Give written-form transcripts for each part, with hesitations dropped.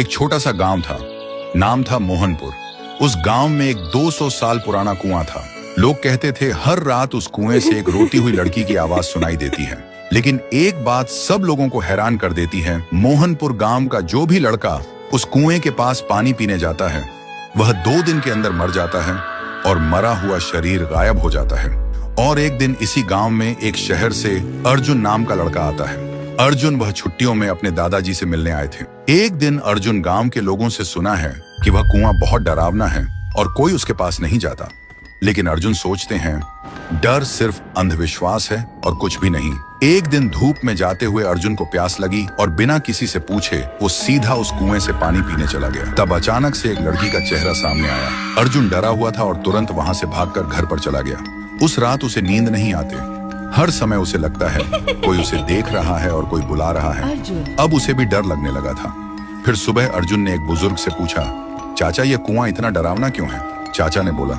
एक छोटा सा गांव था, नाम था मोहनपुर। उस गांव में एक 200 साल पुराना कुआं था। लोग कहते थे हर रात उस कुएं से एक रोती हुई लड़की की आवाज सुनाई देती है। लेकिन एक बात सब लोगों को हैरान कर देती है, मोहनपुर गांव का जो भी लड़का उस कुएं के पास पानी पीने जाता है, वह 2 दिन के अंदर मर जाता है और मरा हुआ शरीर गायब हो जाता है। और एक दिन इसी गांव में एक शहर से अर्जुन नाम का लड़का आता है। अर्जुन वह छुट्टियों में अपने दादाजी से मिलने आए थे। एक दिन अर्जुन गांव के लोगों से सुना है कि वह कुआं बहुत डरावना है और कोई उसके पास नहीं जाता। लेकिन अर्जुन सोचते हैं डर सिर्फ अंधविश्वास है और कुछ भी नहीं। एक दिन धूप में जाते हुए अर्जुन को प्यास लगी और बिना किसी से पूछे वो सीधा उस कुएं से पानी पीने चला गया। तब अचानक से एक लड़की का चेहरा सामने आया। अर्जुन डरा हुआ था और तुरंत वहां से भागकर घर पर चला गया। उस रात उसे नींद नहीं आती। हर समय उसे लगता है कोई उसे देख रहा है और कोई बुला रहा है। अब उसे भी डर लगने लगा था। फिर सुबह अर्जुन ने एक बुजुर्ग से पूछा, चाचा ये कुआं इतना डरावना क्यों है? चाचा ने बोला,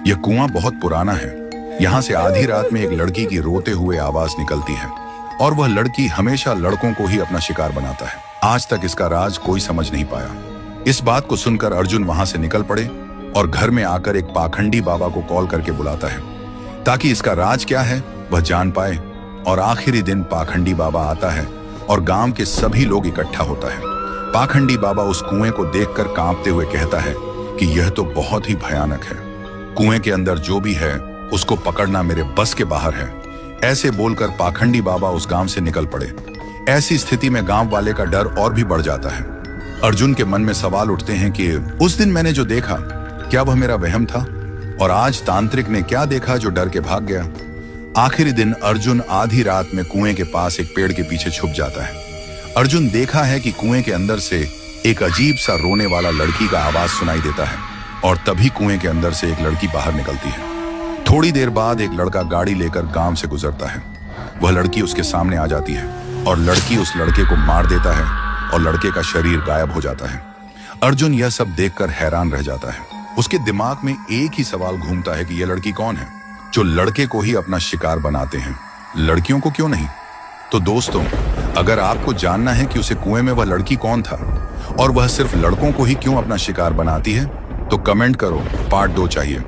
यह कुआं बहुत पुराना है। यहाँ से आधी रात में एक लड़की की रोते हुए आवाज निकलती है और वह लड़की हमेशा लड़कों को ही अपना शिकार बनाता है। आज तक इसका राज कोई समझ नहीं पाया। इस बात को सुनकर अर्जुन वहां से निकल पड़े और घर में आकर एक पाखंडी बाबा को कॉल करके बुलाता है ताकि इसका राज क्या है वह जान पाए। और आखिरी दिन पाखंडी बाबा आता है और गांव के सभी लोग इकट्ठा होता है। पाखंडी बाबा उस कुएं को देखकर कांपते हुए कहता है कि यह तो बहुत ही भयानक है। कुएं के अंदर जो भी है उसको पकड़ना मेरे बस के बाहर है। ऐसे बोलकर पाखंडी बाबा उस गांव से निकल पड़े। ऐसी स्थिति में गांव वाले का डर और भी बढ़ जाता है। अर्जुन के मन में सवाल उठते हैं कि उस दिन मैंने जो देखा क्या वह मेरा वहम था, और आज तांत्रिक ने क्या देखा जो डर के भाग गया। आखिरी दिन अर्जुन आधी रात में कुएं के पास एक पेड़ के पीछे छुप जाता है। अर्जुन देखा है कि कुएं के अंदर से एक अजीब सा रोने वाला लड़की का आवाज सुनाई देता है और तभी कुएं के अंदर से एक लड़की बाहर निकलती है। थोड़ी देर बाद एक लड़का गाड़ी लेकर गांव से गुजरता है। वह लड़की उसके सामने आ जाती है और लड़की उस लड़के को मार देता है और लड़के का शरीर गायब हो जाता है। अर्जुन यह सब देखकर हैरान रह जाता है। उसके दिमाग में एक ही सवाल घूमता है कि यह लड़की कौन है जो लड़के को ही अपना शिकार बनाते हैं, लड़कियों को क्यों नहीं? तो दोस्तों, अगर आपको जानना है कि उसे कुएं में वह लड़की कौन था और वह सिर्फ लड़कों को ही क्यों अपना शिकार बनाती है, तो कमेंट करो, पार्ट 2 चाहिए।